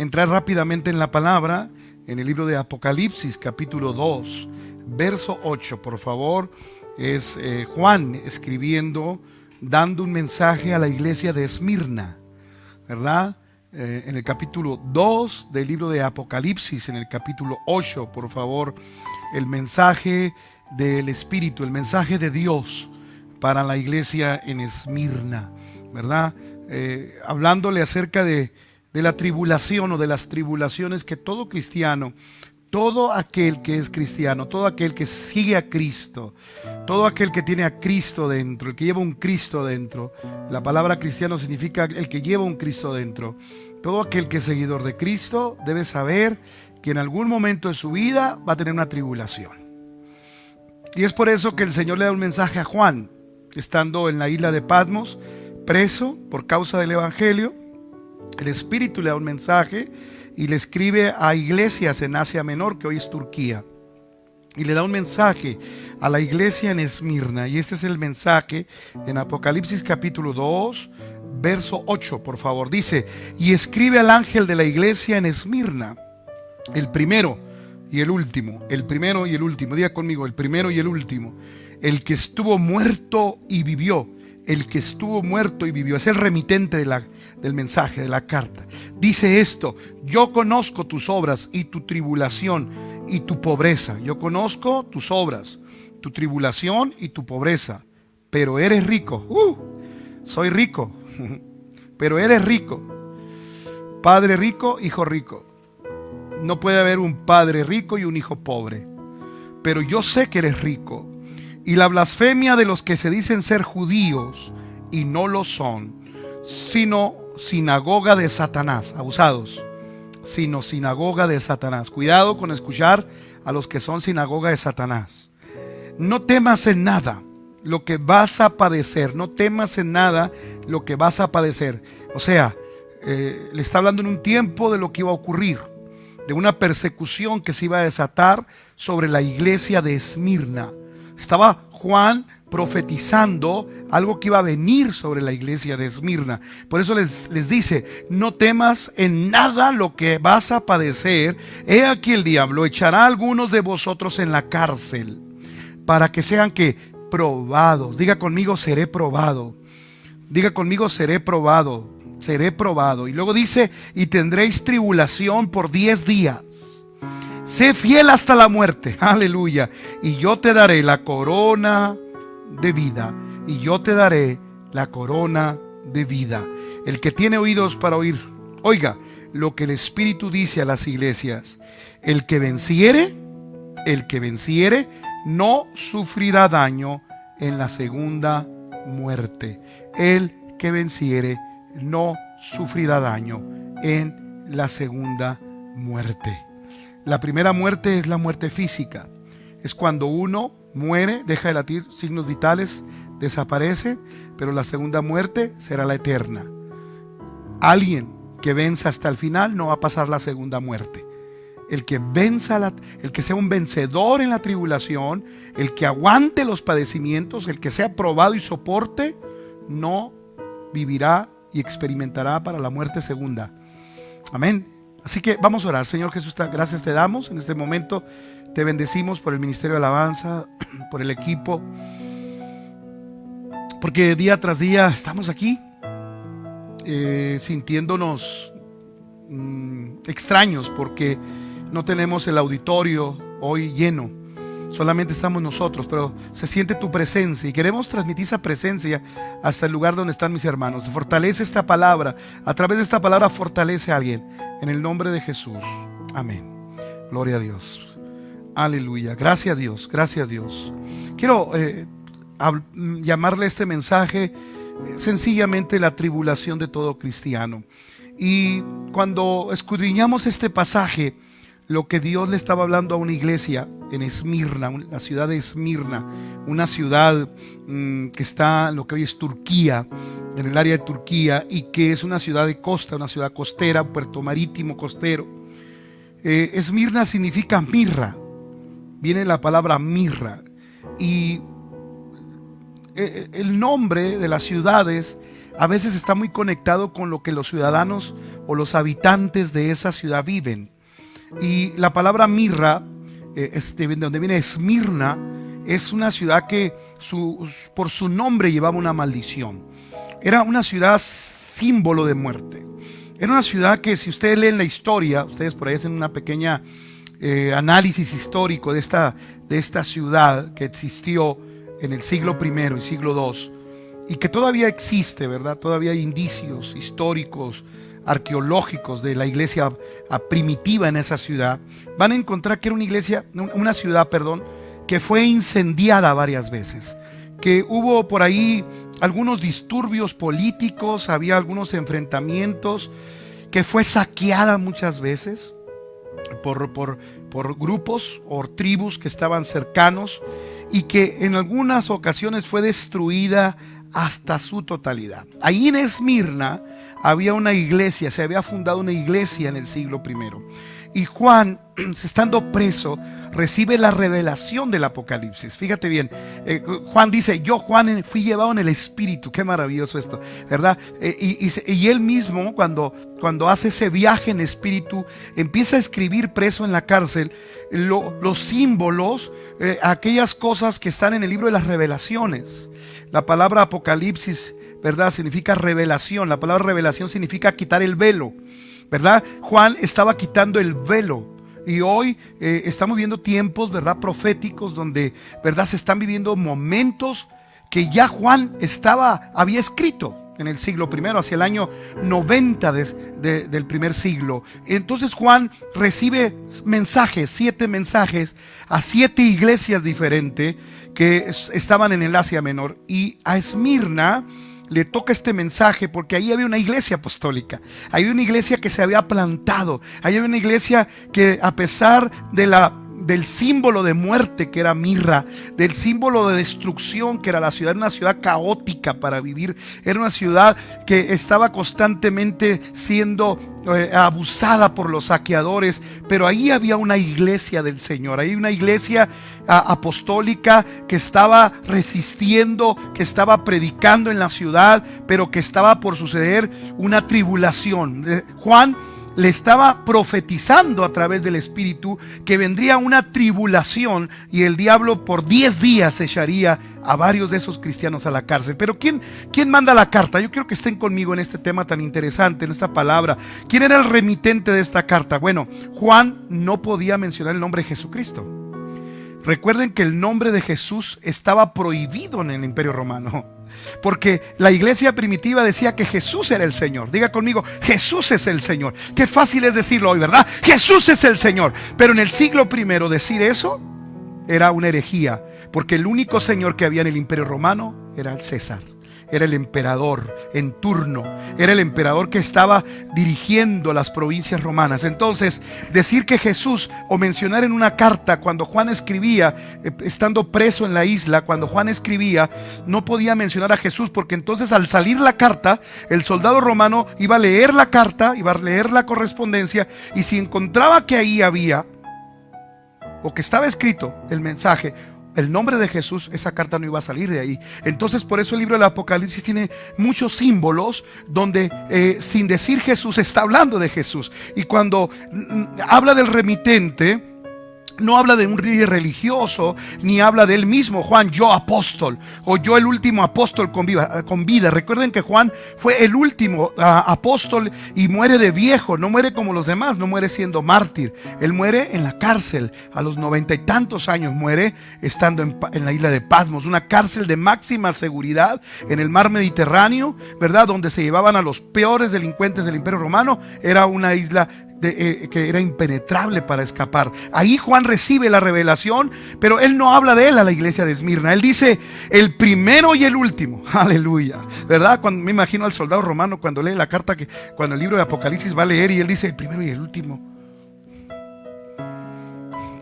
entrar rápidamente en la palabra, en el libro de Apocalipsis, capítulo 2, verso 8, por favor. Es Juan escribiendo, dando un mensaje a la iglesia de Esmirna, ¿verdad? En el capítulo 2 del libro de Apocalipsis, en el capítulo 8, por favor, el mensaje del Espíritu, el mensaje de Dios para la iglesia en Esmirna, ¿verdad? Hablándole acerca de la tribulación o de las tribulaciones que todo cristiano, todo aquel que es cristiano, todo aquel que sigue a Cristo, todo aquel que tiene a Cristo dentro, el que lleva un Cristo dentro, la palabra cristiano significa el que lleva un Cristo dentro, todo aquel que es seguidor de Cristo debe saber que en algún momento de su vida va a tener una tribulación. Y es por eso que el Señor le da un mensaje a Juan, estando en la isla de Patmos, preso por causa del Evangelio. El Espíritu le da un mensaje y le escribe a iglesias en Asia Menor, que hoy es Turquía, y le da un mensaje a la iglesia en Esmirna. Y este es el mensaje en Apocalipsis capítulo 2, verso 8, por favor. Dice: y escribe al ángel de la iglesia en Esmirna, el primero y el último, el primero y el último, diga conmigo, el primero y el último, el que estuvo muerto y vivió. El que estuvo muerto y vivió, es el remitente del mensaje, de la carta. Dice esto: yo conozco tus obras y tu tribulación y tu pobreza. Yo conozco tus obras, tu tribulación y tu pobreza, pero eres rico. Soy rico, pero eres rico. Padre rico, hijo rico. No puede haber un padre rico y un hijo pobre, pero yo sé que eres rico. Y la blasfemia de los que se dicen ser judíos y no lo son, sino sinagoga de Satanás. Abusados, sino sinagoga de Satanás. Cuidado con escuchar a los que son sinagoga de Satanás. No temas en nada lo que vas a padecer. No temas en nada lo que vas a padecer. O sea, le está hablando en un tiempo de lo que iba a ocurrir, de una persecución que se iba a desatar sobre la iglesia de Esmirna. Estaba Juan profetizando algo que iba a venir sobre la iglesia de Esmirna. Por eso les dice: no temas en nada lo que vas a padecer. He aquí el diablo echará a algunos de vosotros en la cárcel, para que sean que probados. Diga conmigo: seré probado. Diga conmigo: seré probado. Seré probado. Y luego dice: y tendréis tribulación por 10 días. Sé fiel hasta la muerte, aleluya, y yo te daré la corona de vida, y yo te daré la corona de vida. El que tiene oídos para oír, oiga lo que el Espíritu dice a las iglesias. El que venciere, no sufrirá daño en la segunda muerte. El que venciere, no sufrirá daño en la segunda muerte. La primera muerte es la muerte física. Es cuando uno muere, deja de latir, signos vitales, desaparece. Pero la segunda muerte será la eterna. Alguien que venza hasta el final no va a pasar la segunda muerte. El que venza, el que sea un vencedor en la tribulación, el que aguante los padecimientos, el que sea probado y soporte, no vivirá y experimentará para la muerte segunda. Amén. Así que vamos a orar. Señor Jesús, gracias te damos en este momento. Te bendecimos por el ministerio de alabanza, por el equipo, porque día tras día estamos aquí sintiéndonos extraños, porque no tenemos el auditorio hoy lleno. Solamente estamos nosotros, pero se siente tu presencia y queremos transmitir esa presencia hasta el lugar donde están mis hermanos. Fortalece esta palabra. A través de esta palabra fortalece a alguien. En el nombre de Jesús. Amén. Gloria a Dios. Aleluya. Gracias a Dios. Gracias a Dios. Quiero llamarle este mensaje sencillamente la tribulación de todo cristiano. Y cuando escudriñamos este pasaje, lo que Dios le estaba hablando a una iglesia en Esmirna, la ciudad de Esmirna, una ciudad que está en lo que hoy es Turquía, en el área de Turquía, y que es una ciudad de costa, una ciudad costera, puerto marítimo costero. Esmirna significa mirra, viene la palabra mirra, y el nombre de las ciudades a veces está muy conectado con lo que los ciudadanos o los habitantes de esa ciudad viven. Y la palabra mirra, de donde viene Esmirna, es una ciudad que por su nombre llevaba una maldición. Era una ciudad símbolo de muerte. Era una ciudad que, si ustedes leen la historia, ustedes por ahí hacen una pequeña análisis histórico de esta ciudad que existió en el siglo I y siglo II, y que todavía existe, ¿verdad? Todavía hay indicios históricos, arqueológicos de la iglesia primitiva en esa ciudad. Van a encontrar que era una ciudad, que fue incendiada varias veces, que hubo por ahí algunos disturbios políticos, había algunos enfrentamientos, que fue saqueada muchas veces por grupos o tribus que estaban cercanos, y que en algunas ocasiones fue destruida hasta su totalidad. Ahí en Esmirna había una iglesia, se había fundado una iglesia en el siglo I. Y Juan, estando preso, recibe la revelación del Apocalipsis. Fíjate bien, Juan dice: yo, Juan, fui llevado en el Espíritu. Qué maravilloso esto, ¿verdad? Y él mismo, cuando hace ese viaje en espíritu, empieza a escribir preso en la cárcel los símbolos, aquellas cosas que están en el libro de las revelaciones. La palabra Apocalipsis, ¿verdad?, significa revelación. La palabra revelación significa quitar el velo, ¿verdad? Juan estaba quitando el velo. Y hoy estamos viendo tiempos, ¿verdad?, proféticos, donde, ¿verdad?, se están viviendo momentos que ya Juan había escrito en el siglo I, hacia el año 90 del primer siglo. Entonces Juan recibe mensajes, 7 mensajes a 7 iglesias diferentes que estaban en el Asia Menor. Y a Esmirna le toca este mensaje porque ahí había una iglesia apostólica, ahí había una iglesia que se había plantado, ahí había una iglesia que, a pesar del símbolo de muerte que era mirra, del símbolo de destrucción que era la ciudad, era una ciudad caótica para vivir, era una ciudad que estaba constantemente siendo abusada por los saqueadores, pero ahí había una iglesia del Señor, ahí una iglesia apostólica que estaba resistiendo, que estaba predicando en la ciudad, pero que estaba por suceder una tribulación. Juan le estaba profetizando a través del Espíritu que vendría una tribulación y el diablo por 10 días echaría a varios de esos cristianos a la cárcel. Pero ¿quién manda la carta? Yo quiero que estén conmigo en este tema tan interesante, en esta palabra. ¿Quién era el remitente de esta carta? Bueno, Juan no podía mencionar el nombre de Jesucristo. Recuerden que el nombre de Jesús estaba prohibido en el Imperio Romano, porque la iglesia primitiva decía que Jesús era el Señor. Diga conmigo: Jesús es el Señor. Qué fácil es decirlo hoy, ¿verdad? Jesús es el Señor. Pero en el siglo I decir eso era una herejía, porque el único Señor que había en el Imperio Romano era el César. Era el emperador en turno, era el emperador que estaba dirigiendo las provincias romanas. Entonces, decir que Jesús, o mencionar en una carta, cuando Juan escribía, estando preso en la isla, cuando Juan escribía, no podía mencionar a Jesús, porque entonces, al salir la carta, el soldado romano iba a leer la carta, iba a leer la correspondencia, y si encontraba que ahí había, o que estaba escrito el mensaje, el nombre de Jesús, esa carta no iba a salir de ahí. Entonces, por eso el libro del Apocalipsis tiene muchos símbolos donde sin decir Jesús está hablando de Jesús. Y cuando habla del remitente, no habla de un líder religioso, ni habla de él mismo: Juan, yo apóstol, o yo el último apóstol con vida. Recuerden que Juan fue el último apóstol y muere de viejo, no muere como los demás, no muere siendo mártir. Él muere en la cárcel, a los 90 y tantos años muere, estando en la isla de Patmos, una cárcel de máxima seguridad en el mar Mediterráneo, ¿verdad?, donde se llevaban a los peores delincuentes del Imperio Romano. Era una isla que era impenetrable para escapar. Ahí Juan recibe la revelación, pero él no habla de él a la iglesia de Esmirna. Él dice: el primero y el último. Aleluya, ¿verdad? Cuando me imagino al soldado romano cuando lee la carta, cuando el libro de Apocalipsis va a leer, y él dice: el primero y el último.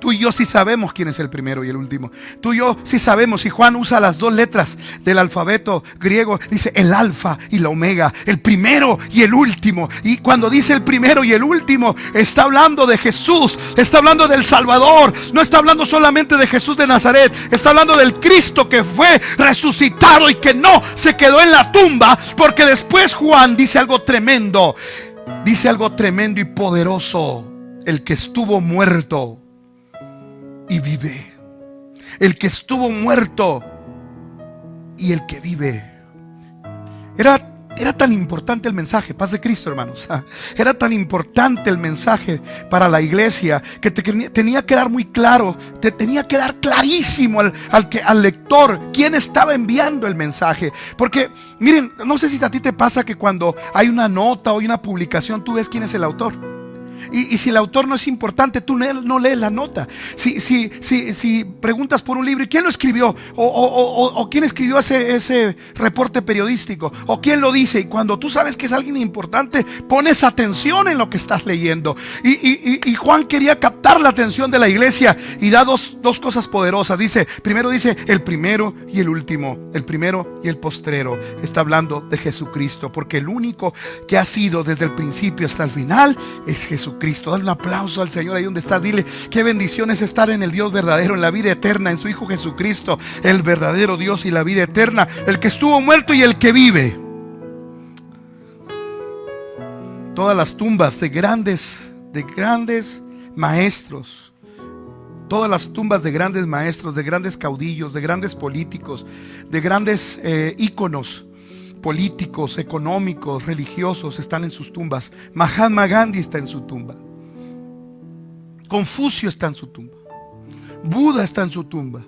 Tú y yo sí sabemos quién es el primero y el último. Tú y yo sí sabemos. Y Juan usa las dos letras del alfabeto griego. Dice el alfa y la omega, el primero y el último. Y cuando dice el primero y el último, está hablando de Jesús, está hablando del Salvador. No está hablando solamente de Jesús de Nazaret, está hablando del Cristo que fue resucitado y que no se quedó en la tumba. Porque después Juan dice algo tremendo. Dice algo tremendo y poderoso. El que estuvo muerto y vive. El que estuvo muerto y el que vive. Era tan importante el mensaje, paz de Cristo, hermanos. Era tan importante el mensaje para la iglesia que tenía que dar muy claro, tenía que dar clarísimo al lector quién estaba enviando el mensaje. Porque miren, no sé si a ti te pasa que cuando hay una nota o hay una publicación, tú ves quién es el autor. Y si el autor no es importante, tú no lees la nota. Si preguntas por un libro, ¿y quién lo escribió? O quién escribió ese reporte periodístico, o quién lo dice. Y cuando tú sabes que es alguien importante, pones atención en lo que estás leyendo. Y Juan quería captar la atención de la iglesia y da dos cosas poderosas. Primero dice el primero y el último, el primero y el postrero. Está hablando de Jesucristo, porque el único que ha sido desde el principio hasta el final es Jesucristo. Dale un aplauso al Señor ahí donde estás. Dile qué bendición es estar en el Dios verdadero, en la vida eterna, en su Hijo Jesucristo, el verdadero Dios y la vida eterna, el que estuvo muerto y el que vive. Todas las tumbas de grandes maestros, todas las tumbas de grandes maestros, de grandes caudillos, de grandes políticos, de grandes íconos políticos, económicos, religiosos están en sus tumbas. Mahatma Gandhi está en su tumba. Confucio está en su tumba. Buda está en su tumba.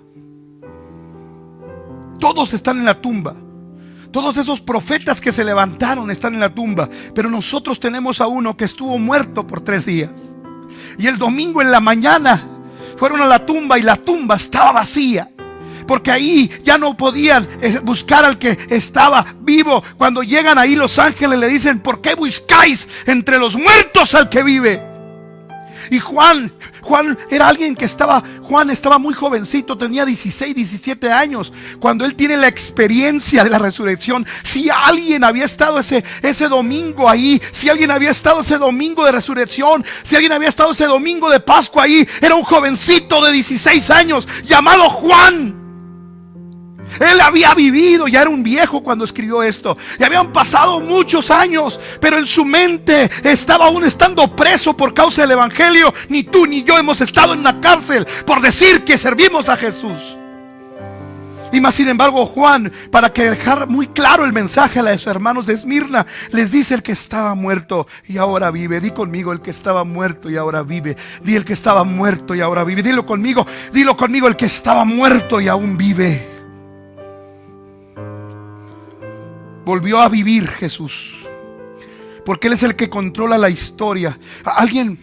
Todos están en la tumba. Todos esos profetas que se levantaron están en la tumba. Pero nosotros tenemos a uno que estuvo muerto por 3 días. Y el domingo en la mañana fueron a la tumba y la tumba estaba vacía. Porque ahí ya no podían buscar al que estaba vivo. Cuando llegan ahí, los ángeles le dicen: ¿por qué buscáis entre los muertos al que vive? Y Juan era alguien que Juan estaba muy jovencito, tenía 16, 17 años, cuando él tiene la experiencia de la resurrección. Si alguien había estado ese domingo ahí, si alguien había estado ese domingo de resurrección, si alguien había estado ese domingo de Pascua ahí, era un jovencito de 16 años llamado Juan. Él había vivido, ya era un viejo cuando escribió esto, y habían pasado muchos años, pero en su mente estaba aún estando preso por causa del evangelio. Ni tú ni yo hemos estado en una cárcel por decir que servimos a Jesús. Y más sin embargo Juan, para que dejar muy claro el mensaje a los hermanos de Esmirna, les dice: el que estaba muerto y ahora vive. Di conmigo: el que estaba muerto y ahora vive. Di: el que estaba muerto y ahora vive. Dilo conmigo, el que estaba muerto y aún vive. Volvió a vivir Jesús, porque Él es el que controla la historia. Alguien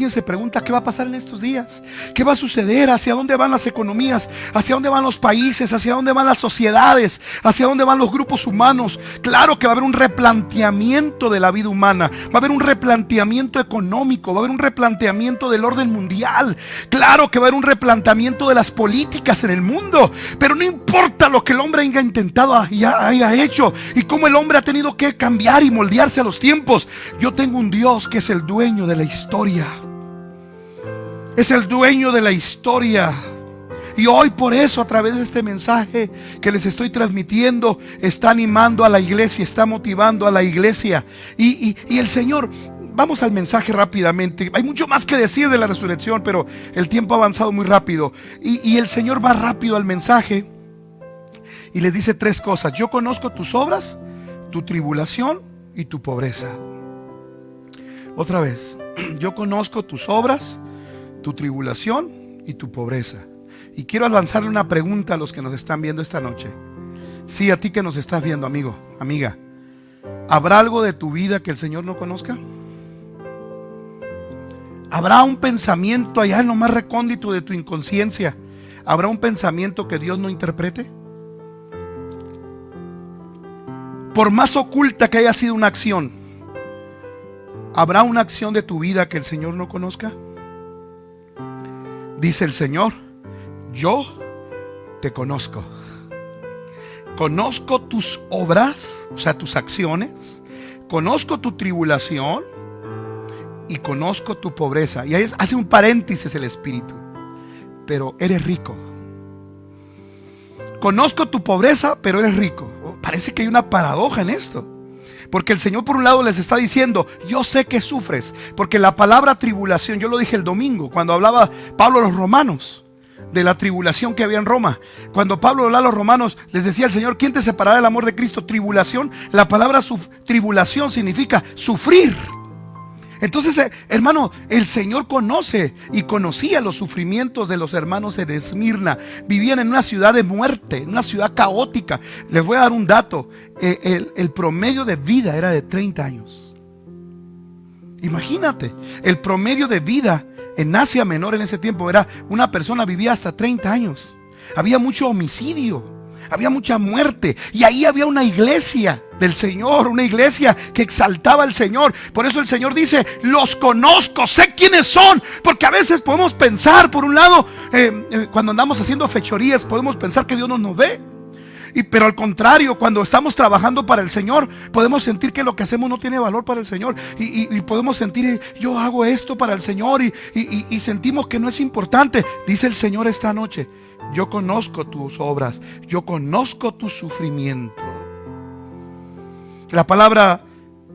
se pregunta: ¿qué va a pasar en estos días? ¿Qué va a suceder? ¿Hacia dónde van las economías? ¿Hacia dónde van los países? ¿Hacia dónde van las sociedades? ¿Hacia dónde van los grupos humanos? Claro que va a haber un replanteamiento de la vida humana. Va a haber un replanteamiento económico. Va a haber un replanteamiento del orden mundial. Claro que va a haber un replanteamiento de las políticas en el mundo. Pero no importa lo que el hombre haya intentado y haya hecho, y cómo el hombre ha tenido que cambiar y moldearse a los tiempos. Yo tengo un Dios que es el dueño de la historia. Es el dueño de la historia. Y hoy por eso, a través de este mensaje que les estoy transmitiendo, está animando a la iglesia, está motivando a la iglesia. Y el Señor, vamos al mensaje rápidamente. Hay mucho más que decir de la resurrección, pero el tiempo ha avanzado muy rápido. Y el Señor va rápido al mensaje y les dice 3 cosas. Yo conozco tus obras, tu tribulación y tu pobreza. Otra vez: yo conozco tus obras, tu tribulación y tu pobreza. Y quiero lanzarle una pregunta a los que nos están viendo esta noche. Sí, a ti que nos estás viendo, amigo, amiga. ¿Habrá algo de tu vida que el Señor no conozca? ¿Habrá un pensamiento allá en lo más recóndito de tu inconsciencia? ¿Habrá un pensamiento que Dios no interprete? Por más oculta que haya sido una acción, ¿habrá una acción de tu vida que el Señor no conozca? dice el Señor, yo te conozco. Conozco tus obras, o sea, tus acciones. Conozco tu tribulación y conozco tu pobreza. Y ahí hace un paréntesis el Espíritu. Pero eres rico. Conozco tu pobreza, pero eres rico. Parece que hay una paradoja en esto. Porque el Señor por un lado les está diciendo, yo sé que sufres. Porque la palabra tribulación, yo lo dije el domingo, cuando hablaba Pablo a los romanos, de la tribulación que había en Roma. Cuando Pablo hablaba a los romanos, les decía al Señor, ¿quién te separará del amor de Cristo? Tribulación. La palabra tribulación significa sufrir. Entonces, hermano, el Señor conoce y conocía los sufrimientos de los hermanos en Esmirna. Vivían en una ciudad de muerte, en una ciudad caótica. Les voy a dar un dato. El promedio de vida era de 30 años. Imagínate, el promedio de vida en Asia Menor en ese tiempo era una persona vivía hasta 30 años. Había mucho homicidio, había mucha muerte. Y ahí había una iglesia del Señor, una iglesia que exaltaba al Señor. Por eso el Señor dice, los conozco, sé quiénes son. Porque a veces podemos pensar, por un lado, cuando andamos haciendo fechorías, podemos pensar que Dios no nos ve. Pero al contrario, cuando estamos trabajando para el Señor, podemos sentir que lo que hacemos no tiene valor para el Señor. Y podemos sentir, yo hago esto para el Señor y sentimos que no es importante. Dice el Señor esta noche, yo conozco tus obras, yo conozco tu sufrimiento. La palabra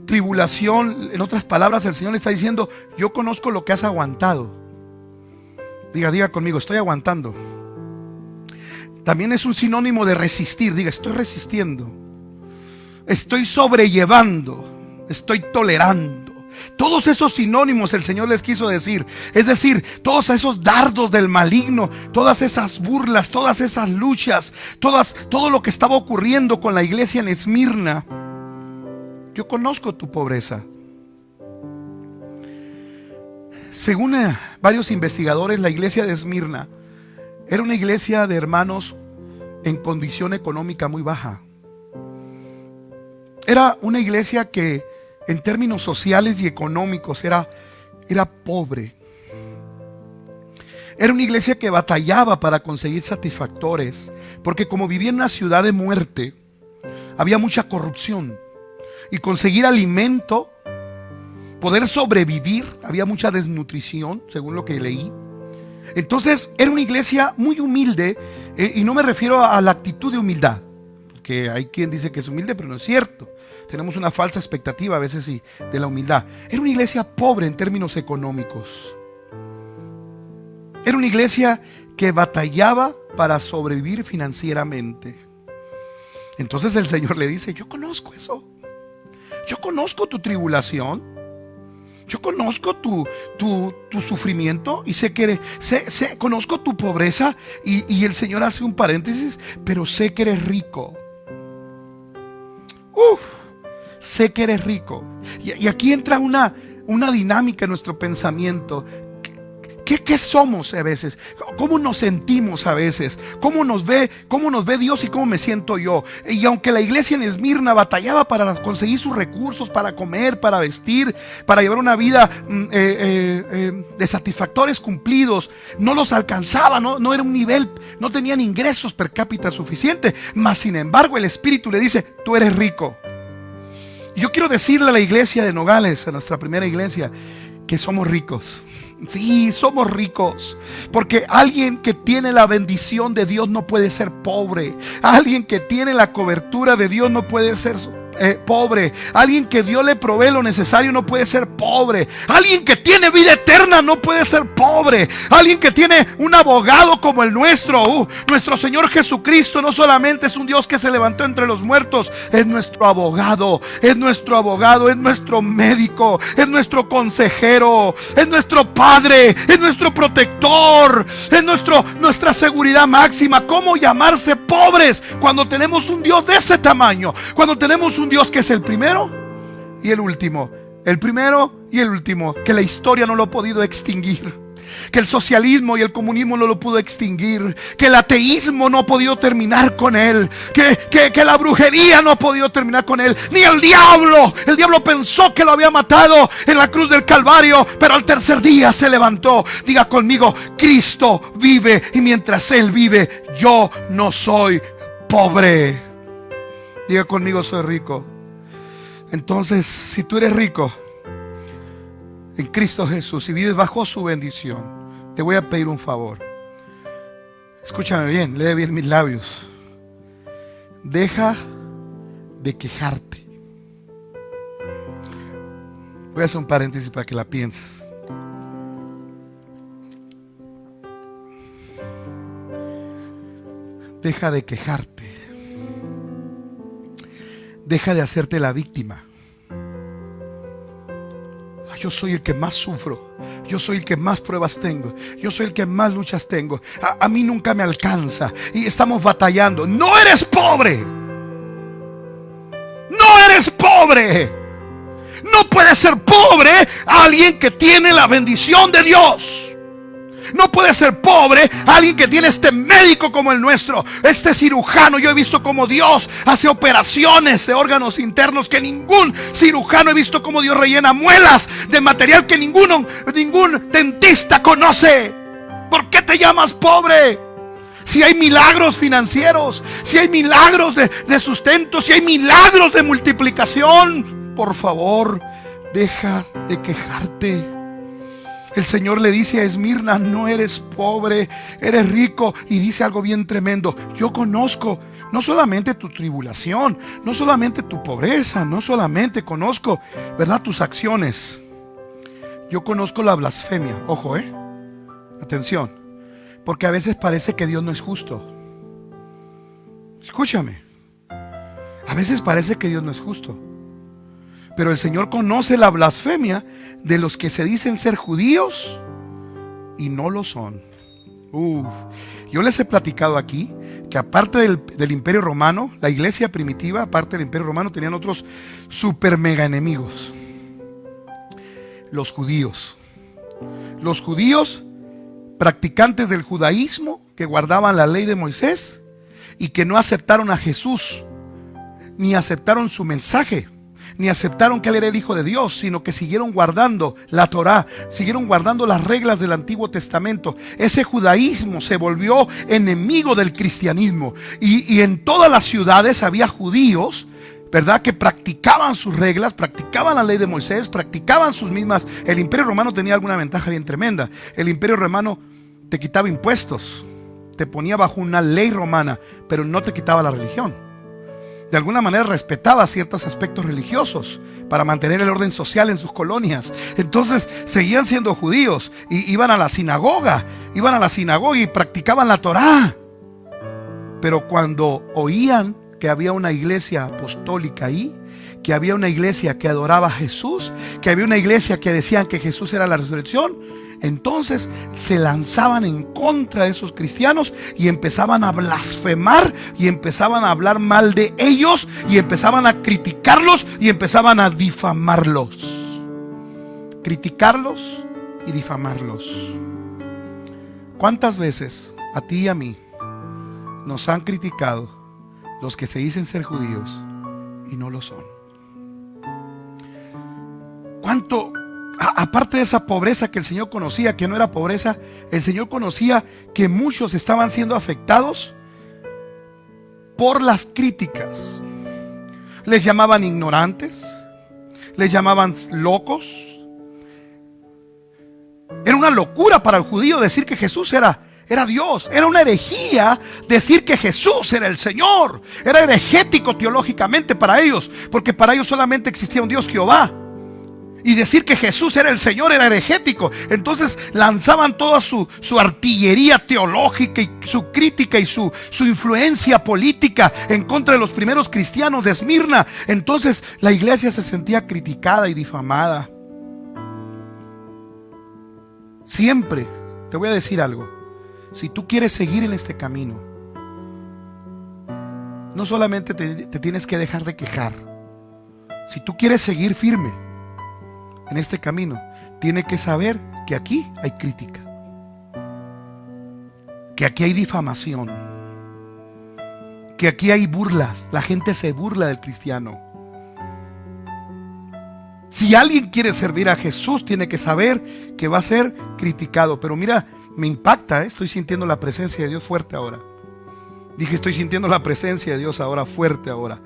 tribulación, en otras palabras, el Señor le está diciendo, yo conozco lo que has aguantado. Diga conmigo, estoy aguantando. También es un sinónimo de resistir. Diga, estoy resistiendo, estoy sobrellevando, estoy tolerando. Todos esos sinónimos el Señor les quiso decir. Es decir, todos esos dardos del maligno, todas esas burlas, todas esas luchas, todo lo que estaba ocurriendo con la iglesia en Esmirna. Yo conozco tu pobreza. Según varios investigadores, la iglesia de Esmirna era una iglesia de hermanos en condición económica muy baja. Era una iglesia que en términos sociales y económicos era pobre. Era una iglesia que batallaba para conseguir satisfactores, porque como vivía en una ciudad de muerte, había mucha corrupción. Y conseguir alimento, poder sobrevivir, había mucha desnutrición, según lo que leí. Entonces era una iglesia muy humilde, y no me refiero a la actitud de humildad, porque hay quien dice que es humilde, pero no es cierto. Tenemos una falsa expectativa a veces de la humildad. Era una iglesia pobre en términos económicos. Era una iglesia que batallaba para sobrevivir financieramente. Entonces el Señor le dice, yo conozco eso. Yo conozco tu tribulación. Yo conozco tu sufrimiento y conozco tu pobreza. Y el Señor hace un paréntesis, pero sé que eres rico. Sé que eres rico. Y aquí entra una dinámica en nuestro pensamiento. ¿Qué somos a veces? ¿Cómo nos sentimos a veces? ¿Cómo nos ve Dios y cómo me siento yo? Y aunque la iglesia en Esmirna batallaba para conseguir sus recursos, para comer, para vestir, para llevar una vida de satisfactores cumplidos, no los alcanzaba, no era un nivel, no tenían ingresos per cápita suficiente. Mas sin embargo el Espíritu le dice, tú eres rico. Y yo quiero decirle a la iglesia de Nogales, a nuestra primera iglesia, que somos ricos. Sí, somos ricos, porque alguien que tiene la bendición de Dios no puede ser pobre. Alguien que tiene la cobertura de Dios no puede ser pobre. Alguien que Dios le provee lo necesario no puede ser pobre. Alguien que tiene vida eterna no puede ser pobre. Alguien que tiene un abogado como el nuestro, nuestro Señor Jesucristo, no solamente es un Dios que se levantó entre los muertos, es nuestro abogado, es nuestro médico, es nuestro consejero, es nuestro Padre, es nuestro protector, es nuestra seguridad máxima. ¿Cómo llamarse pobres cuando tenemos un Dios de ese tamaño? Cuando tenemos un Dios que es el primero y el último, que la historia no lo ha podido extinguir. que el socialismo y el comunismo no lo pudo extinguir, que el ateísmo no ha podido terminar con él, que la brujería no ha podido terminar con él, ni el diablo. El diablo pensó que lo había matado en la cruz del Calvario, pero al tercer día se levantó. Diga conmigo: Cristo vive, y mientras Él vive, yo no soy pobre. Diga conmigo: soy rico. Entonces, si tú eres rico en Cristo Jesús y vives bajo su bendición, te voy a pedir un favor. Escúchame bien, lee bien mis labios. Deja de quejarte. Voy a hacer un paréntesis para que la pienses. Deja de quejarte. Deja de hacerte la víctima. Yo soy el que más sufro. Yo soy el que más pruebas tengo. Yo soy el que más luchas tengo. A mí nunca me alcanza. Y estamos batallando. No eres pobre. No eres pobre. No puede ser pobre alguien que tiene la bendición de Dios. No puede ser pobre alguien que tiene este médico como el nuestro, este cirujano. Yo he visto cómo Dios hace operaciones de órganos internos que ningún cirujano. He visto cómo Dios rellena muelas de material que ningún dentista conoce. ¿Por qué te llamas pobre? Si hay milagros financieros, si hay milagros de sustento, si hay milagros de multiplicación. Por favor, deja de quejarte. El Señor le dice a Esmirna: no eres pobre, eres rico. Y dice algo bien tremendo: yo conozco no solamente tu tribulación, no solamente tu pobreza, no solamente conozco, ¿verdad?, tus acciones. Yo conozco la blasfemia. Ojo, atención, porque a veces parece que Dios no es justo. Escúchame. A veces parece que Dios no es justo, pero el Señor conoce la blasfemia de los que se dicen ser judíos y no lo son. Yo les he platicado aquí que aparte del Imperio Romano, la iglesia primitiva, aparte del Imperio Romano, tenían otros super mega enemigos: los judíos. Los judíos practicantes del judaísmo, que guardaban la ley de Moisés y que no aceptaron a Jesús, ni aceptaron su mensaje, ni aceptaron que Él era el Hijo de Dios, sino que siguieron guardando la Torá, siguieron guardando las reglas del Antiguo Testamento. Ese judaísmo se volvió enemigo del cristianismo, y en todas las ciudades había judíos, ¿verdad?, que practicaban sus reglas, practicaban la ley de Moisés, practicaban sus mismas. El Imperio Romano tenía alguna ventaja bien tremenda. El Imperio Romano te quitaba impuestos, te ponía bajo una ley romana, pero no te quitaba la religión. De alguna manera respetaba ciertos aspectos religiosos para mantener el orden social en sus colonias. Entonces seguían siendo judíos y iban a la sinagoga y practicaban la Torá. Pero cuando oían que había una iglesia apostólica ahí, que había una iglesia que adoraba a Jesús, que había una iglesia que decían que Jesús era la resurrección, entonces se lanzaban en contra de esos cristianos y empezaban a blasfemar y empezaban a hablar mal de ellos y empezaban a criticarlos y empezaban a difamarlos. Criticarlos y difamarlos. ¿Cuántas veces a ti y a mí nos han criticado los que se dicen ser judíos y no lo son? ¿Cuánto? Aparte de esa pobreza que el Señor conocía, que no era pobreza, el Señor conocía que muchos estaban siendo afectados por las críticas. Les llamaban ignorantes, les llamaban locos. Era una locura para el judío decir que Jesús era Dios. Era una herejía decir que Jesús era el Señor. Era herejético teológicamente para ellos, porque para ellos solamente existía un Dios, Jehová. Y decir que Jesús era el Señor era herejético. Entonces lanzaban toda su artillería teológica y su crítica y su influencia política en contra de los primeros cristianos de Esmirna. Entonces la iglesia se sentía criticada y difamada. Siempre te voy a decir algo: si tú quieres seguir en este camino, no solamente te tienes que dejar de quejar. Si tú quieres seguir firme en este camino, tienes que saber que aquí hay crítica. que aquí hay difamación, que aquí hay burlas. La gente se burla del cristiano. Si alguien quiere servir a Jesús, tiene que saber que va a ser criticado. Pero mira, me impacta, estoy sintiendo la presencia de Dios fuerte ahora. Dije, estoy sintiendo la presencia de Dios ahora fuerte ahora.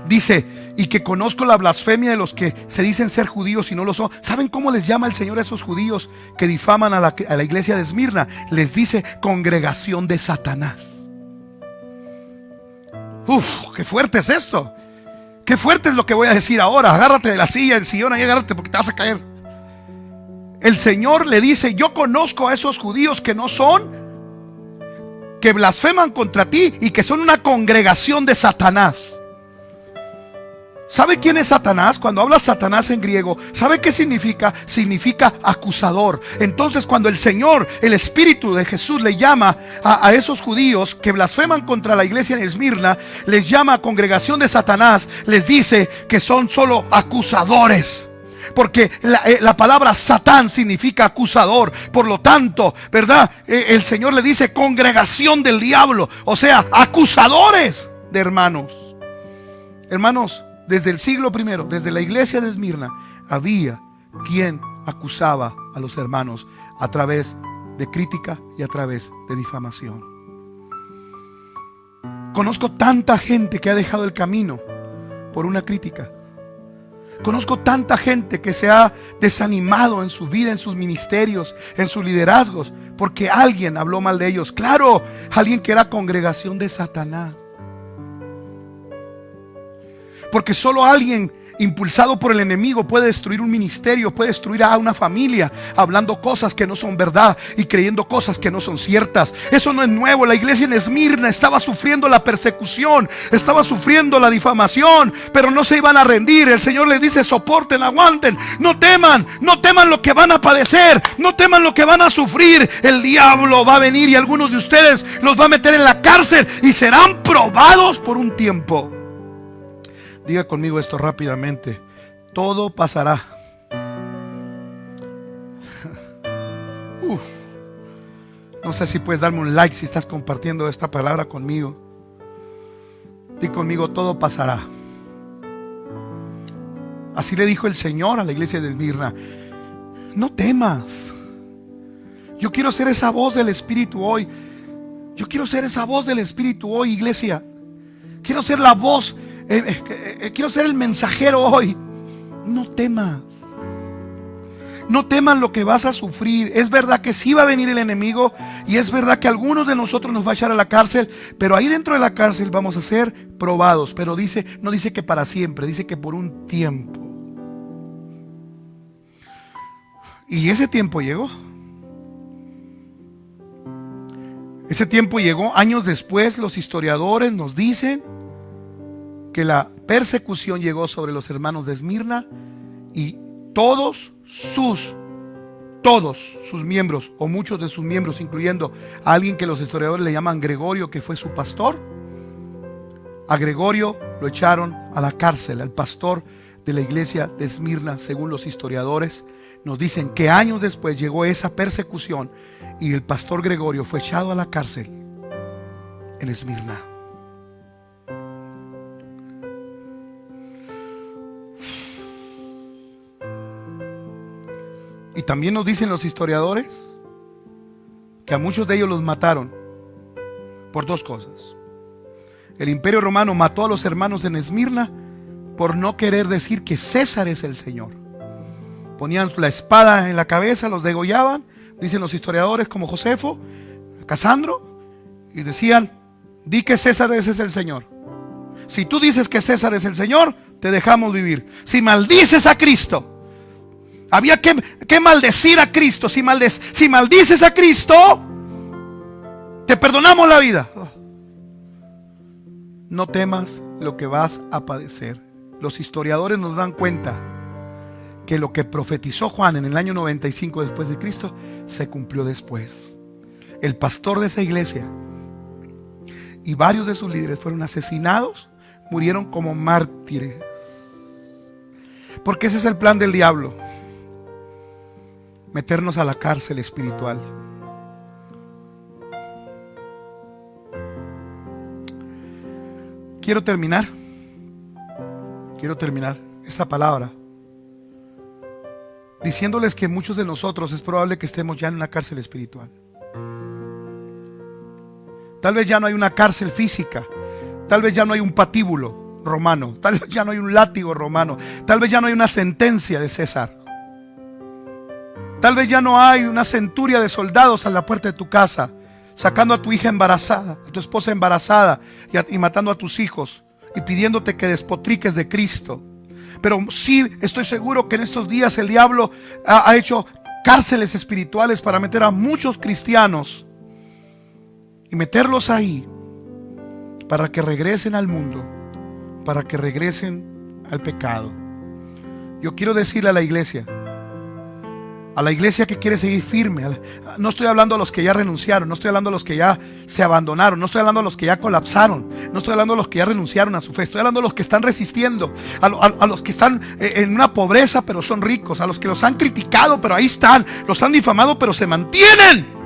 Dice, y que conozco la blasfemia de los que se dicen ser judíos y no lo son. ¿Saben cómo les llama el Señor a esos judíos que difaman a la iglesia de Esmirna? Les dice congregación de Satanás. Uf, qué fuerte es esto. Qué fuerte es lo que voy a decir ahora. Agárrate de la silla, del sillón, ahí agárrate porque te vas a caer. El Señor le dice, yo conozco a esos judíos que no son, que blasfeman contra ti y que son una congregación de Satanás. ¿Sabe quién es Satanás? Cuando habla Satanás en griego, ¿sabe qué significa? Significa acusador. Entonces cuando el Señor, el Espíritu de Jesús le llama a esos judíos que blasfeman contra la iglesia en Esmirna, les llama congregación de Satanás, les dice que son solo acusadores. Porque la palabra Satán significa acusador. Por lo tanto, ¿verdad? El Señor le dice congregación del diablo. O sea, acusadores de hermanos. Hermanos, desde el siglo I, desde la iglesia de Esmirna, había quien acusaba a los hermanos a través de crítica y a través de difamación. Conozco tanta gente que ha dejado el camino por una crítica. Conozco tanta gente que se ha desanimado en su vida, en sus ministerios, en sus liderazgos, porque alguien habló mal de ellos. Claro, alguien que era congregación de Satanás. Porque solo alguien impulsado por el enemigo puede destruir un ministerio, puede destruir a una familia, hablando cosas que no son verdad y creyendo cosas que no son ciertas. Eso no es nuevo. La iglesia en Esmirna estaba sufriendo la persecución, estaba sufriendo la difamación, pero no se iban a rendir. El Señor les dice, soporten, aguanten, no teman lo que van a padecer, no teman lo que van a sufrir. El diablo va a venir y algunos de ustedes los va a meter en la cárcel y serán probados por un tiempo. Diga conmigo esto rápidamente. Todo pasará. No sé si puedes darme un like si estás compartiendo esta palabra conmigo. Di conmigo, todo pasará. Así le dijo el Señor a la iglesia de Esmirna. No temas. Yo quiero ser esa voz del Espíritu hoy. Yo quiero ser esa voz del Espíritu hoy, iglesia. Quiero ser la voz. Quiero ser el mensajero hoy. No temas. No temas lo que vas a sufrir. Es verdad que sí va a venir el enemigo, y es verdad que algunos de nosotros nos va a echar a la cárcel, pero ahí dentro de la cárcel vamos a ser probados. Pero no dice que para siempre, dice que por un tiempo. Y ese tiempo llegó. Ese tiempo llegó. Años después los historiadores nos dicen que la persecución llegó sobre los hermanos de Esmirna, y todos sus miembros, o muchos de sus miembros, incluyendo a alguien que los historiadores le llaman Gregorio, que fue su pastor. A Gregorio lo echaron a la cárcel, al pastor de la iglesia de Esmirna. Según los historiadores, nos dicen que años después llegó esa persecución y el pastor Gregorio fue echado a la cárcel en Esmirna. Y también nos dicen los historiadores que a muchos de ellos los mataron por dos cosas. El Imperio Romano mató a los hermanos en Esmirna por no querer decir que César es el Señor. Ponían la espada en la cabeza, los degollaban, dicen los historiadores, como Josefo, Casandro, y decían: di que César ese es el Señor. Si tú dices que César es el Señor, te dejamos vivir. Si maldices a Cristo, había que maldecir a Cristo. Si maldices a Cristo, te perdonamos la vida. No temas lo que vas a padecer. Los historiadores nos dan cuenta que lo que profetizó Juan en el año 95 después de Cristo se cumplió después. El pastor de esa iglesia y varios de sus líderes fueron asesinados, murieron como mártires. Porque ese es el plan del diablo: meternos a la cárcel espiritual. quiero terminar esta palabra diciéndoles que muchos de nosotros es probable que estemos ya en una cárcel espiritual. Tal vez ya no hay una cárcel física, tal vez ya no hay un patíbulo romano, tal vez ya no hay un látigo romano, tal vez ya no hay una sentencia de César, tal vez ya no hay una centuria de soldados a la puerta de tu casa sacando a tu hija embarazada, a tu esposa embarazada y matando a tus hijos y pidiéndote que despotriques de Cristo. Pero sí estoy seguro que en estos días el diablo ha hecho cárceles espirituales para meter a muchos cristianos y meterlos ahí para que regresen al mundo, para que regresen al pecado. Yo quiero decirle a la iglesia que quiere seguir firme, no estoy hablando a los que ya renunciaron, no estoy hablando a los que ya se abandonaron, no estoy hablando a los que ya colapsaron, no estoy hablando a los que ya renunciaron a su fe, estoy hablando a los que están resistiendo, a los que están en una pobreza pero son ricos, a los que los han criticado pero ahí están, los han difamado pero se mantienen.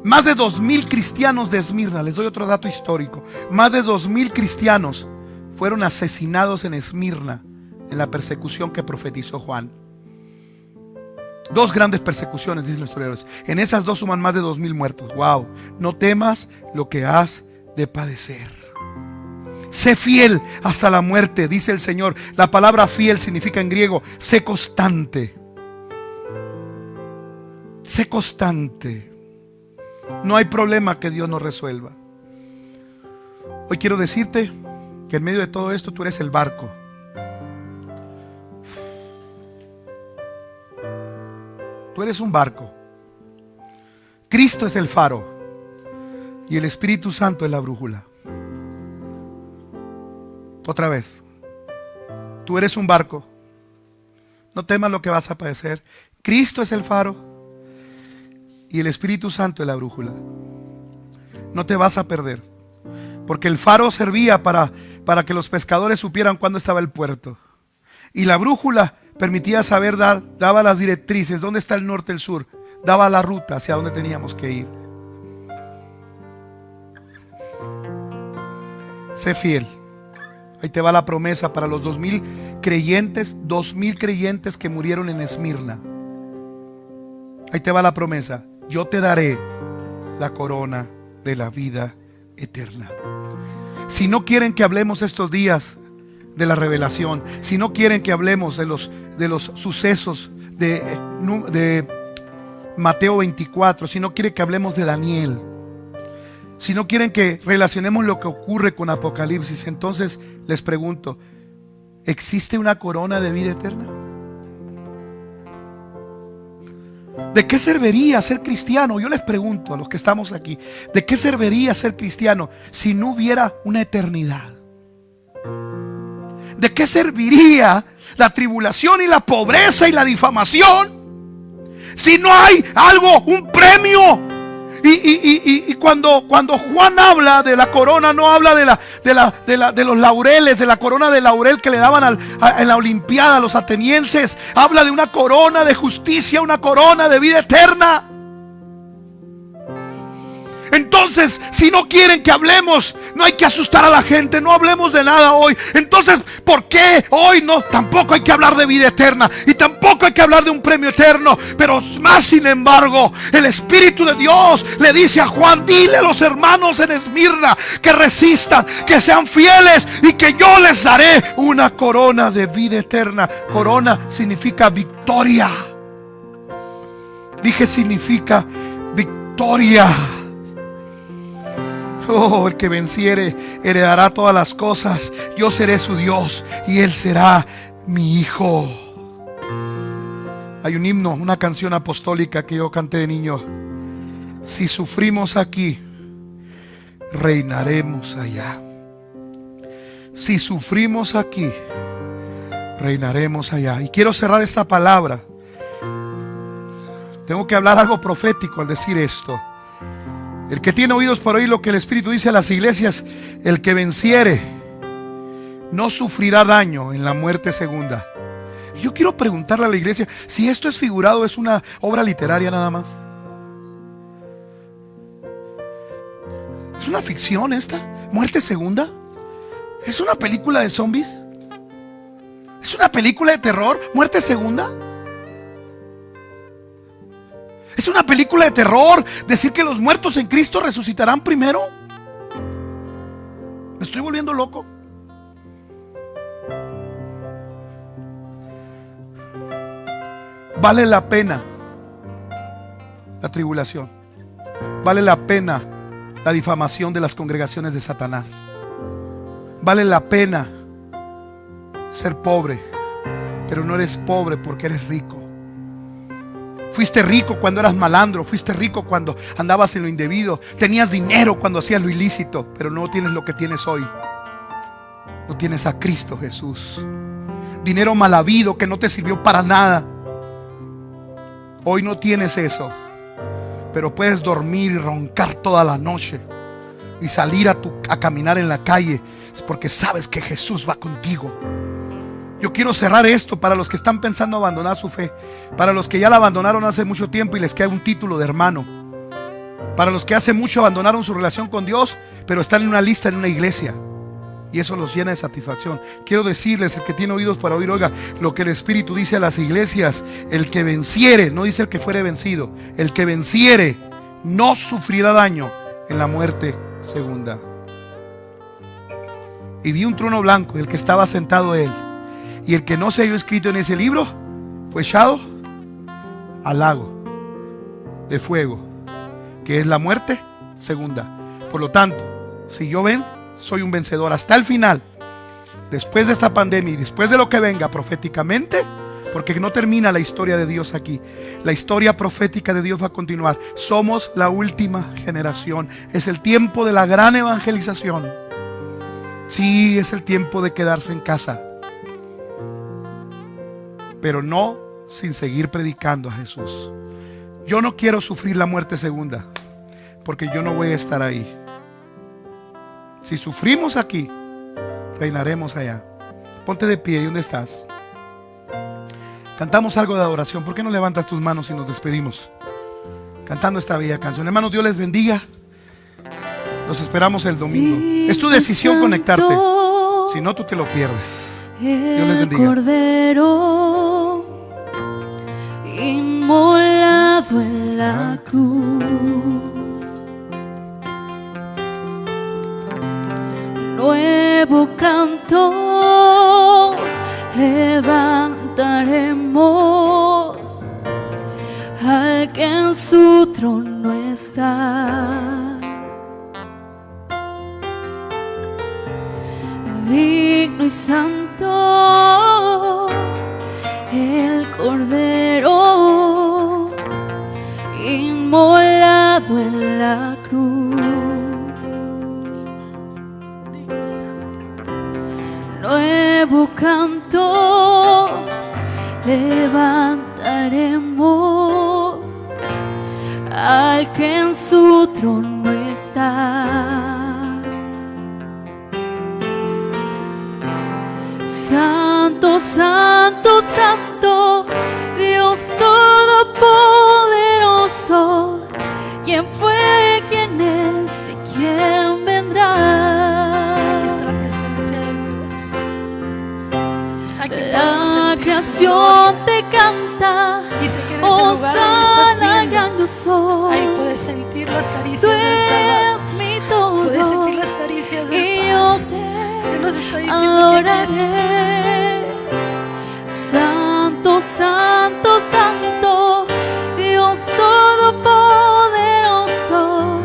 Más de 2,000 cristianos de Esmirna, les doy otro dato histórico, más de 2,000 cristianos fueron asesinados en Esmirna en la persecución que profetizó Juan. 2 grandes persecuciones, dicen los historiadores. En esas 2 suman más de 2,000 muertos. Wow. No temas lo que has de padecer. Sé fiel hasta la muerte, dice el Señor. La palabra fiel significa en griego, sé constante. Sé constante. No hay problema que Dios no resuelva. Hoy quiero decirte que en medio de todo esto tú eres el barco. Tú eres un barco. Cristo es el faro y el Espíritu Santo es la brújula. Otra vez, tú eres un barco. No temas lo que vas a padecer. Cristo es el faro y el Espíritu Santo es la brújula. No te vas a perder, porque el faro servía para que los pescadores supieran cuándo estaba el puerto, y la brújula permitía saber, daba las directrices, dónde está el norte, el sur, daba la ruta hacia dónde teníamos que ir. Sé fiel. Ahí te va la promesa para los 2,000 creyentes que murieron en Esmirna. Ahí te va la promesa. Yo te daré la corona de la vida eterna. Si no quieren que hablemos estos días de la revelación, si no quieren que hablemos de los sucesos de Mateo 24, si no quieren que hablemos de Daniel, si no quieren que relacionemos lo que ocurre con Apocalipsis, entonces les pregunto, ¿existe una corona de vida eterna? ¿De qué serviría ser cristiano? Yo les pregunto a los que estamos aquí, ¿de qué serviría ser cristiano si no hubiera una eternidad? ¿De qué serviría la tribulación y la pobreza y la difamación si no hay algo, un premio? Y cuando Juan habla de la corona, no habla de los laureles, de la corona de laurel que le daban en la Olimpiada a los atenienses. Habla de una corona de justicia, una corona de vida eterna. Entonces, si no quieren que hablemos, no hay que asustar a la gente, no hablemos de nada hoy. Entonces, ¿por qué hoy no? Tampoco hay que hablar de vida eterna y tampoco hay que hablar de un premio eterno. Pero más sin embargo, el Espíritu de Dios le dice a Juan, dile a los hermanos en Esmirna que resistan, que sean fieles y que yo les daré una corona de vida eterna. Corona significa victoria. Dije significa victoria. Oh, el que venciere heredará todas las cosas. Yo seré su Dios y él será mi hijo. Hay un himno, una canción apostólica que yo canté de niño. Si sufrimos aquí, reinaremos allá. Si sufrimos aquí, reinaremos allá. Y quiero cerrar esta palabra. Tengo que hablar algo profético al decir esto. El que tiene oídos para oír lo que el Espíritu dice a las iglesias, el que venciere no sufrirá daño en la muerte segunda. Yo quiero preguntarle a la iglesia si esto es figurado, es una obra literaria nada más. una ficción esta? ¿Muerte segunda? ¿Es una película de zombies? ¿Es una película de terror? ¿Muerte segunda? ¿Es una película de terror decir que los muertos en Cristo resucitarán primero? ¿Me estoy volviendo loco? Vale la pena la tribulación. Vale la pena la difamación de las congregaciones de Satanás. Vale la pena ser pobre, pero no eres pobre porque eres rico. Fuiste rico cuando eras malandro, fuiste rico cuando andabas en lo indebido, tenías dinero cuando hacías lo ilícito, pero no tienes lo que tienes hoy. No tienes a Cristo Jesús. Dinero mal habido que no te sirvió para nada. Hoy no tienes eso, pero puedes dormir y roncar toda la noche y salir a caminar en la calle. Es porque sabes que Jesús va contigo. Yo quiero cerrar esto para los que están pensando abandonar su fe, para los que ya la abandonaron hace mucho tiempo y les queda un título de hermano, para los que hace mucho abandonaron su relación con Dios, pero están en una lista en una iglesia y eso los llena de satisfacción. Quiero decirles, el que tiene oídos para oír, oiga lo que el Espíritu dice a las iglesias: el que venciere, no dice el que fuere vencido, el que venciere no sufrirá daño en la muerte segunda. Y vi un trono blanco, el que estaba sentado él, y el que no se halló escrito en ese libro fue echado al lago de fuego, que es la muerte segunda. Por lo tanto, si yo soy un vencedor hasta el final, después de esta pandemia y después de lo que venga proféticamente, porque no termina la historia de Dios aquí. La historia profética de Dios va a continuar. Somos la última generación. Es el tiempo de la gran evangelización. Sí, es el tiempo de quedarse en casa, pero no sin seguir predicando a Jesús. Yo no quiero sufrir la muerte segunda, porque yo no voy a estar ahí. Si sufrimos aquí, reinaremos allá. Ponte de pie. ¿Y dónde estás? Cantamos algo de adoración. ¿Por qué no levantas tus manos y nos despedimos cantando esta bella canción? Hermanos, Dios les bendiga. Los esperamos el domingo. Es tu decisión conectarte. Si no, tú te lo pierdes. Dios les bendiga. Cordero inmolado en la cruz, nuevo canto levantaremos al que en su trono está. Digno y santo el Cordero inmolado en la cruz, nuevo canto levantaremos al que en su trono está. Santo, santo, santo, Dios todopoderoso, ¿quién fue, quién es y quién vendrá? Aquí está la presencia de Dios. Aquí La creación te canta, y sé que en ese lugar donde estás Hosana, viendo, gran yo soy. ahí puedes sentir las Tú caricias del Salvador. eres mi todo, Puedes sentir las caricias del y Padre. yo te Él nos está diciendo que aquí es. adoraré. Santo, santo, santo, Dios todopoderoso,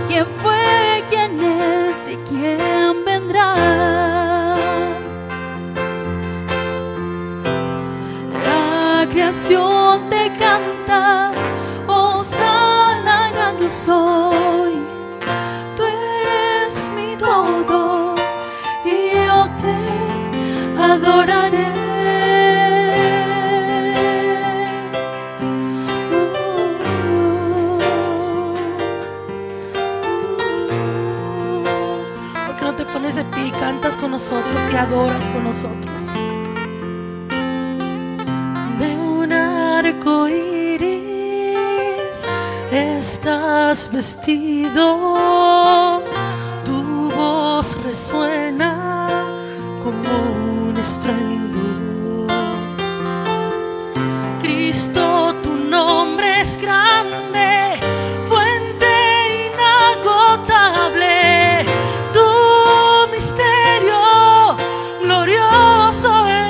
¿quién fue, quién es y quién vendrá? La creación te canta, Hosana, gran yo soy. Tú eres mi todo y yo te adoraré. ¿Por qué no te pones de pie y cantas con nosotros y adoras con nosotros? De un arco iris estás vestido, resuena como un estruendo. Cristo, tu nombre es grande, fuente inagotable. Tu misterio glorioso es.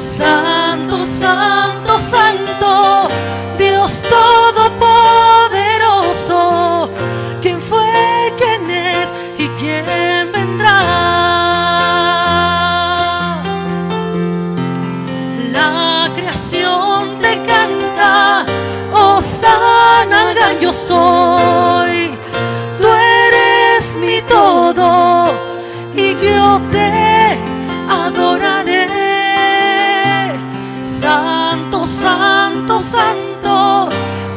Santo, santo, santo, Dios todopoderoso. ¿Quién fue, quién es y quién vendrá? La creación te canta, hosana al gran yo soy. Tú eres mi todo y yo te adoraré. Santo, santo, santo,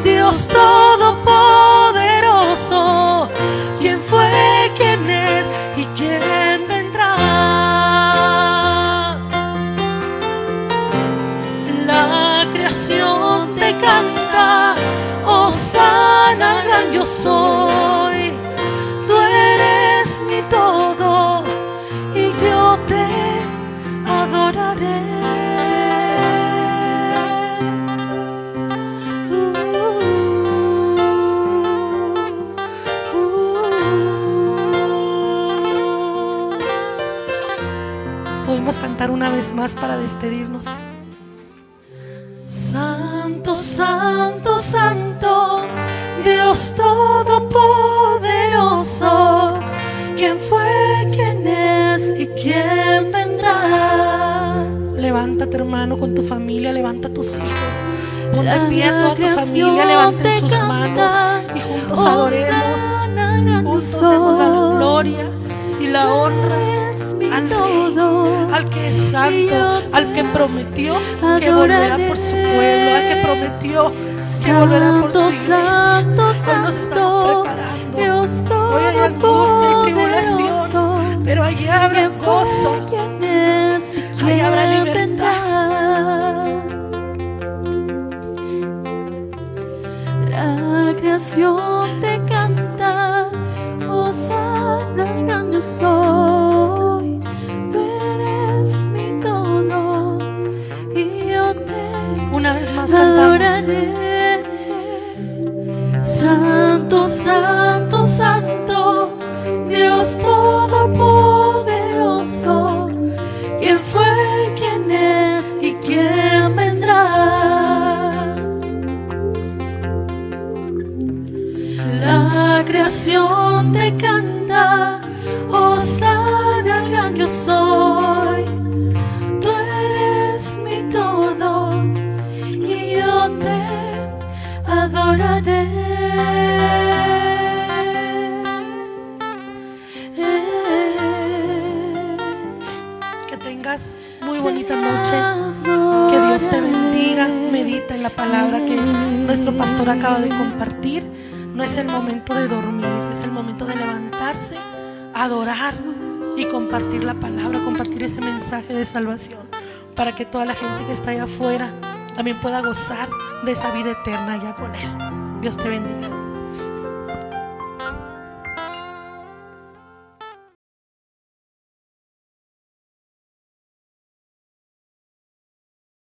Dios todopoderoso. ¿Quién fue, quién es y quién vendrá? La creación te canta, hosana al gran yo soy. Tú eres mi todo y yo te adoraré. Podemos cantar una vez más para despedirnos. Santo, santo, santo, Dios todopoderoso. ¿Quién fue, quién es y quién vendrá? Levántate, hermano, con tu familia, levanta a tus hijos. Pon de pie a toda tu familia, levanten sus manos y juntos adoremos. Juntos demos la gloria y la honra al Rey, al que es santo, al que prometió que volverá por su pueblo, al que prometió que volverá por su iglesia. Hoy nos estamos preparando. Hoy hay angustia y tribulación, pero allí habrá gozo, allí habrá libertad. La creación te canta, hosana al gran yo soy. Tú eres mi todo y yo te Una vez más cantamos. adoraré. Santo, santo, santo, Dios todopoderoso. ¿Quién fue, quién es y quién vendrá? La creación te canta, hosana al gran yo soy. Tú eres mi todo y yo te adoraré. Que tengas muy bonita noche. Que Dios te bendiga. Medita en la palabra que nuestro pastor acaba de compartir. No es el momento de dormir, es el momento de levantarse, adorar y compartir la palabra, compartir ese mensaje de salvación, para que toda la gente que está allá afuera también pueda gozar de esa vida eterna allá con Él. Dios te bendiga.